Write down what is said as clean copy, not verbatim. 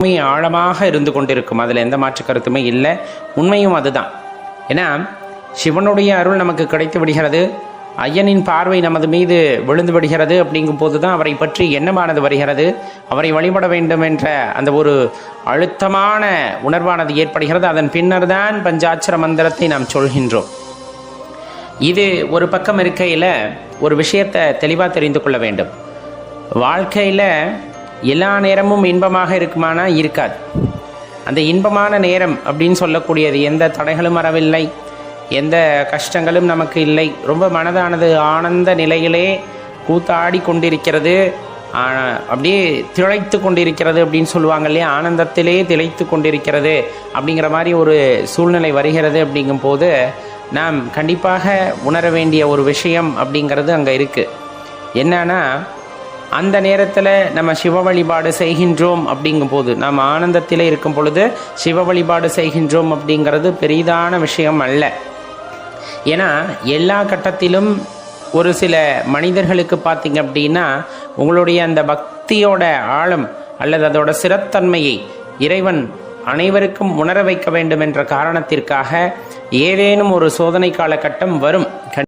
உண்மை ஆழமாக இருந்து கொண்டிருக்கும். அதில் எந்த மாற்று கருத்துமே இல்லை. உண்மையும் அதுதான். ஏன்னா சிவனுடைய அருள் நமக்கு கிடைத்து விடுகிறது, ஐயனின் பார்வை நமது மீது விழுந்து விடுகிறது. அப்படிங்கும் போது தான் அவரை பற்றி எண்ணமானது வருகிறது, அவரை வழிபட வேண்டும் என்ற அந்த ஒரு அழுத்தமான உணர்வானது ஏற்படுகிறது. அதன் பின்னர் தான் பஞ்சாட்சர மந்திரத்தை நாம் சொல்கின்றோம். இது ஒரு பக்கம் இருக்கையில் ஒரு விஷயத்தை தெளிவாக தெரிந்து கொள்ள வேண்டும். வாழ்க்கையில் எல்லா நேரமும் இன்பமாக இருக்குமானா இருக்காது. அந்த இன்பமான நேரம் அப்படின்னு சொல்லக்கூடியது எந்த தடைகளும் வரவில்லை, எந்த கஷ்டங்களும் நமக்கு இல்லை. ரொம்ப மனதானது ஆனந்த நிலையிலே கூத்தாடி கொண்டிருக்கிறது, அப்படியே திளைத்து கொண்டிருக்கிறது அப்படின்னு சொல்லுவாங்க இல்லையா, ஆனந்தத்திலே திளைத்து கொண்டிருக்கிறது அப்படிங்கிற மாதிரி ஒரு சூழ்நிலை வருகிறது. அப்படிங்கும் போது நாம் கண்டிப்பாக உணர வேண்டிய ஒரு விஷயம் அப்படிங்கிறது அங்கே இருக்குது. என்னன்னா, அந்த நேரத்தில் நம்ம சிவ வழிபாடு செய்கின்றோம் அப்படிங்கும்போது, நாம் ஆனந்தத்திலே இருக்கும் பொழுது சிவ வழிபாடு செய்கின்றோம் அப்படிங்கிறது பெரிதான விஷயம் அல்ல. ஏன்னா எல்லா கட்டத்திலும் ஒரு சில மனிதர்களுக்கு பார்த்திங்க அப்படின்னா உங்களுடைய அந்த பக்தியோட ஆழம் அல்லது அதோட சிறத்தன்மையை இறைவன் அனைவருக்கும் உணர வைக்க வேண்டும் என்ற காரணத்திற்காக ஏதேனும் ஒரு சோதனை காலகட்டம் வரும்.